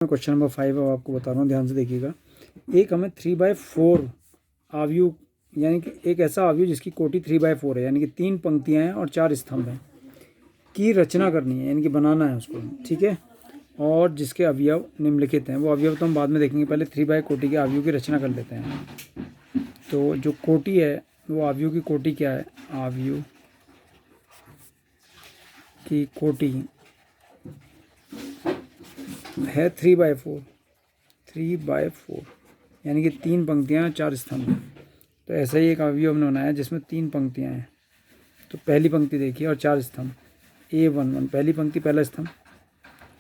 Question number 5 अब आपको बता रहा हूँ, ध्यान से देखिएगा। एक हमें 3/4 आव्यूह यानी कि एक ऐसा आव्यूह जिसकी कोटि 3/4 है, यानी कि 3 पंक्तियाँ हैं और 4 स्तंभ हैं, की रचना करनी है, यानी कि बनाना है उसको, ठीक है। और जिसके अवयव निम्नलिखित हैं, वो अवयव तो हम बाद में देखेंगे, पहले 3/4 कोटि के आव्यूह की रचना कर लेते हैं। तो जो कोटि है वो आव्यूह की कोटि क्या है, आव्यूह की कोटि है 3/4 यानी कि 3 पंक्तियाँ 4 स्तंभ। तो ऐसा ही एक अवयव हमने बनाया जिसमें 3 पंक्तियाँ हैं। तो पहली पंक्ति देखिए और 4 स्तंभ। A11 पहली पंक्ति पहला स्तंभ,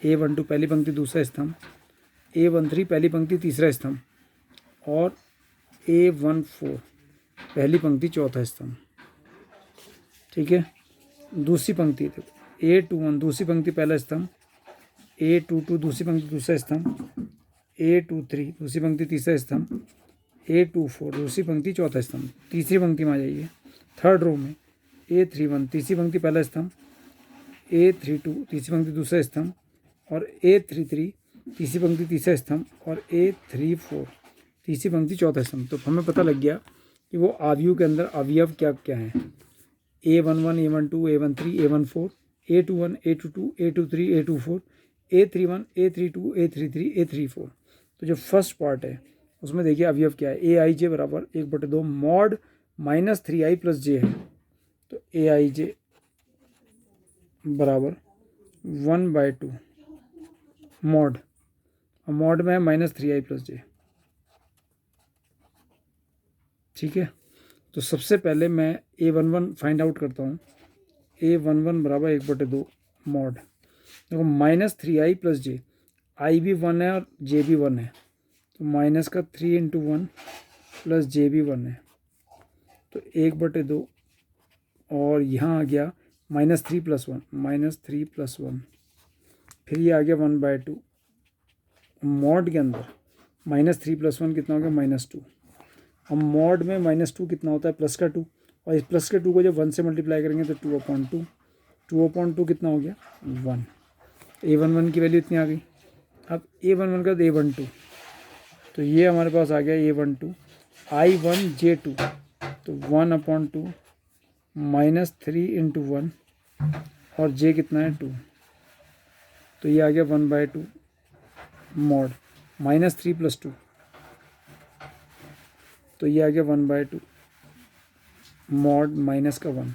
A12 पहली पंक्ति दूसरा स्तंभ, A13 पहली पंक्ति तीसरा स्तंभ और A14 पहली पंक्ति चौथा स्तंभ, ठीक है। दूसरी पंक्ति देखो, A21 दूसरी पंक्ति पहला स्तंभ, A22 दूसरी पंक्ति दूसरा स्तंभ, A23 दूसरी पंक्ति तीसरा स्तंभ, A24 दूसरी पंक्ति चौथा स्तंभ। तीसरी पंक्ति में आ जाइए, थर्ड रो में A31 तीसरी पंक्ति पहला स्तंभ, A32 तीसरी पंक्ति दूसरा स्तंभ और A33 तीसरी पंक्ति तीसरा स्तंभ और A34 तीसरी पंक्ति चौथा स्तंभ। तो हमें पता लग गया कि वो आव्यूह के अंदर अवयव क्या क्या हैं। A11 A12 A13 A14 A21 A22 A23 A24 A31 A32 A33 A34। तो जो फर्स्ट पार्ट है उसमें देखिए अवयव क्या है, AIJ बराबर 1/2 मॉड -3i + j है। तो AIJ बराबर 1/2 मॉड, और मॉड में है -3i + j, ठीक है। तो सबसे पहले मैं A11 फाइंड आउट करता हूँ। A11 बराबर 1/2 मॉड, देखो -3i + j, i भी 1 है और j भी 1 है, तो -3 × 1 + j भी 1 है, तो 1/2 और यहाँ आ गया -3 + 1 फिर ये आ गया 1/2। मॉड के अंदर -3 + 1 कितना हो गया, -2। अब मॉड में -2 कितना होता है, +2, और इस +2 को जब 1 से मल्टीप्लाई करेंगे तो 2/2, 2/2 कितना हो गया, 1। A11 की वैल्यू इतनी आ गई। अब A11 का A12, तो ये हमारे पास आ गया A12 I1 J2, तो 1/2 -3 × 1 और j कितना है 2, तो ये आ गया 1/2 मॉड -3 + 2, तो ये आ गया 1/2 मॉड -1।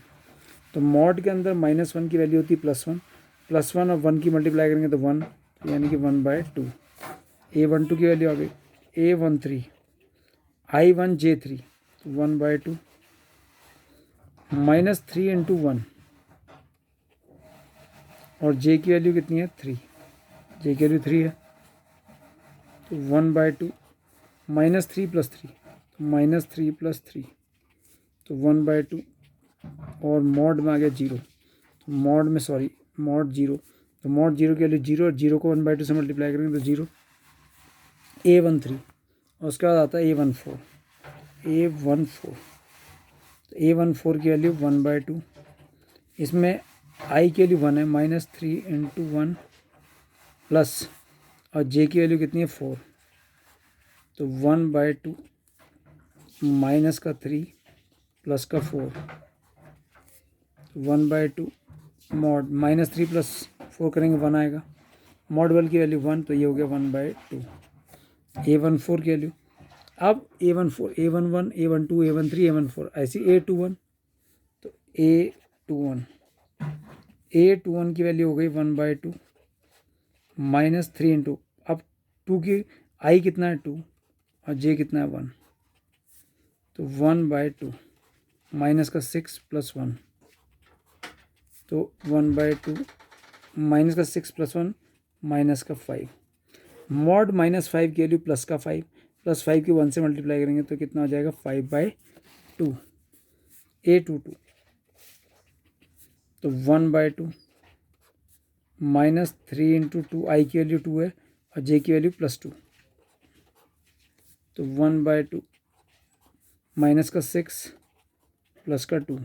तो मॉड के अंदर -1 की वैल्यू होती है +1, +1 और 1 की मल्टीप्लाई करेंगे तो 1, यानी कि 1/2। A12 की वैल्यू आ गई A13 I1 J3, 1/2 -3 × 1 और j की वैल्यू कितनी है 3, j की वैल्यू 3 है, तो 1/2 -3 + 3, -3 + 3, तो 1/2 और मॉड में आ गया 0, तो मॉड 0, तो मॉड 0 की वैल्यू 0 और 0 को 1/2 से मल्टीप्लाई करेंगे तो 0। A13 और उसके बाद आता है A14, तो A14 की वैल्यू 1/2, इसमें i की वैल्यू 1 है, -3 × 1 प्लस, और j की वैल्यू कितनी है 4, तो 1/2 -3 +4, 1/2 मॉड -3 + 4 करेंगे 1 आएगा, मॉड 1 की वैल्यू 1, तो ये हो गया 1/2। A14 की वैल्यू, अब A11 A12 A13 A14 ऐसी A21, तो A21 की वैल्यू हो गई 1/2 -3 × अब 2 की i कितना है 2 और j कितना है 1, तो 1/2 -6 + 1, तो 1/2 -6 + 1 -5, मॉड -5 की वैल्यू +5, +5 की 1 से मल्टीप्लाई करेंगे तो कितना हो जाएगा 5/2। A22, तो 1/2 -3 × 2, i की वैल्यू 2 है और j की वैल्यू +2, तो 1/2 -6 + 2,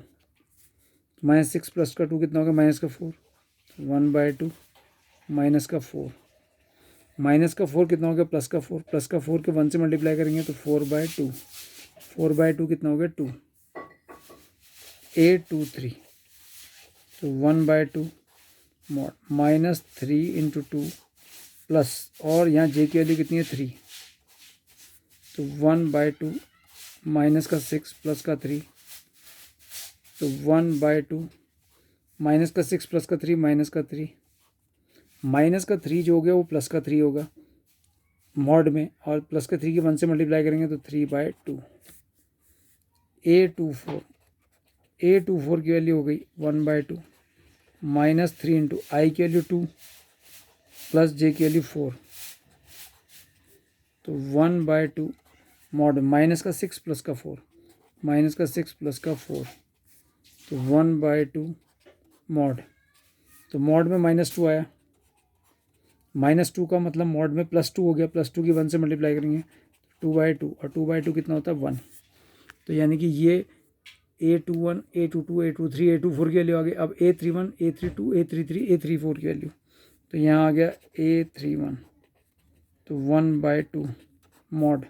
-6 + 2 कितना होगा -4, 1/2 -4 माइनस का 4 कितना हो गया, प्लस का 4, प्लस का 4 के 1 से मल्टीप्लाई करेंगे तो 4/2, 4/2 कितना हो गया 2, 8 2 3, तो 1/2 मॉड -3 इंटू 2 प्लस, और यहाँ जे की वैल्यू कितनी है 3, तो 1/2 माइनस का 6 प्लस का 3, तो 1/2 माइनस का 6 प्लस का 3 माइनस का 3, माइनस का 3 जो हो गया वो प्लस का 3 होगा मॉड में, और प्लस का 3 की 1 से मल्टीप्लाई करेंगे तो 3/2, A24 की वैल्यू हो गई 1/2 -3 इंटू आई की वैल्यू 2 प्लस जे की वैल्यू 4, तो 1/2 मॉड माइनस का 6 प्लस का 4, माइनस का 6 प्लस का 4, तो 1/2 मॉड, तो मॉड में -2 आया, -2 का मतलब मॉड में +2 हो गया, +2 की 1 से मल्टीप्लाई करेंगे 2/2, और 2/2 कितना होता है 1, तो यानी कि ये A21 A22 A23 A24 की वैल्यू आ गई। अब A31 A32 A33 A34 की वैल्यू, तो यहाँ आ गया A31, तो 1/2 मॉड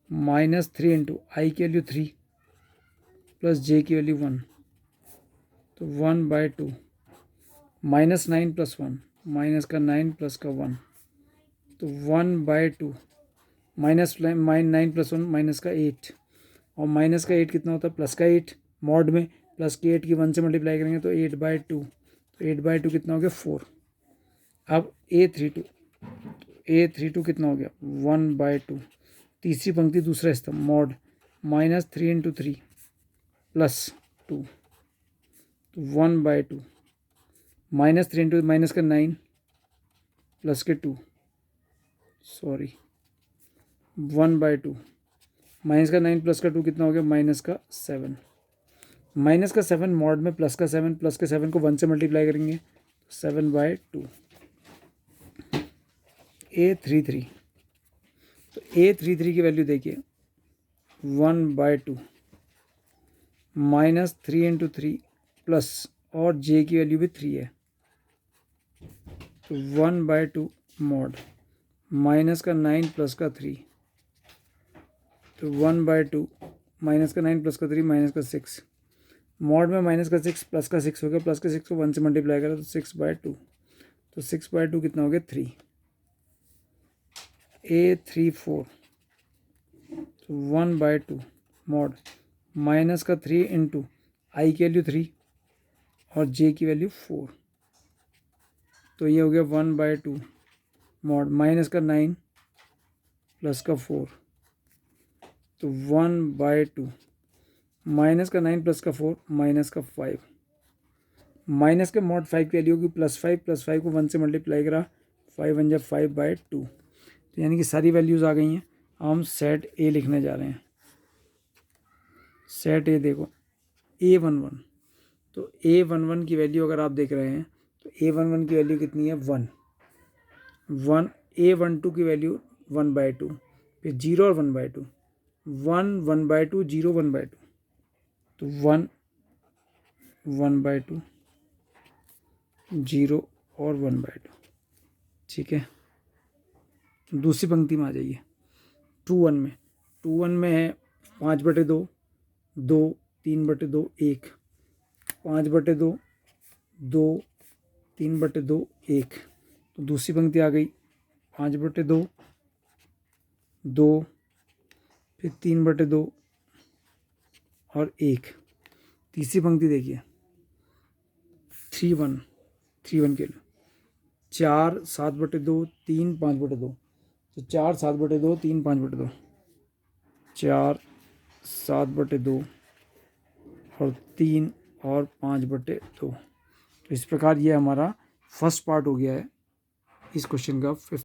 -3 इंटू आई की वैल्यू 3 प्लस जे की वैल्यू 1, तो 1/2 -9 + 1, माइनस का 9 प्लस का 1, तो 1/2 -9 + 1 माइनस का 8, और माइनस का 8 कितना होता है प्लस का 8 मॉड में, प्लस के 8 की 1 से मल्टीप्लाई करेंगे तो 8/2, तो 8/2 कितना हो गया 4। अब A32 कितना हो गया 1/2, तीसरी पंक्ति दूसरा स्तंभ मॉड -3 इंटू 3 प्लस 2, तो 1/2 -3 इंटू माइनस का 9 प्लस के 2, सॉरी 1/2 माइनस का 9 प्लस का 2 कितना हो गया -7, माइनस का 7 मॉड में प्लस का 7, प्लस के 7 को 1 से मल्टीप्लाई करेंगे 7/2, A33, तो A33 की वैल्यू देखिए 1/2 -3 इंटू 3 प्लस, और जे की वैल्यू भी 3 है, तो 1/2 मॉड माइनस का 9 प्लस का 3, तो 1/2 माइनस का 9 प्लस का 3 माइनस का 6, मॉड में माइनस का 6 प्लस का 6 हो गया, प्लस का 6 को 1 से मल्टीप्लाई करा तो 6/2, तो 6/2 कितना हो गया 3, A34, तो 1/2 मॉड माइनस का 3 इंटू आई की वैल्यू 3 और जे की वैल्यू 4, तो ये हो गया 1/2 मॉड माइनस का 9 प्लस का 4, तो 1/2 माइनस का 9 प्लस का 4 माइनस का 5, माइनस के मॉड 5 की वैल्यू होगी +5 को 1 से मल्टीप्लाई करा 5 1 = 5/2, तो यानी कि सारी वैल्यूज़ आ गई हैं। हम सेट ए लिखने जा रहे हैं। सेट ए देखो A11, तो A11 की वैल्यू अगर आप देख रहे हैं तो A11 की वैल्यू कितनी है 1, A12 की वैल्यू 1/2, फिर 0 और 1/2, 1 1/2 0 1/2, तो 1 1/2 0 और 1/2, ठीक है। दूसरी पंक्ति में आ जाइए 2 1 में है 5/2 2 3/2 1, 5/2 2 3/2 1, तो दूसरी पंक्ति आ गई 5/2 2 फिर 3/2 और 1। तीसरी पंक्ति देखिए 3 1 के लिए 4 7/2 3 5/2, तो 4 7/2 3 5/2, 4 7/2 और 3 और 5/2। तो इस प्रकार ये हमारा फर्स्ट पार्ट हो गया है इस क्वेश्चन का।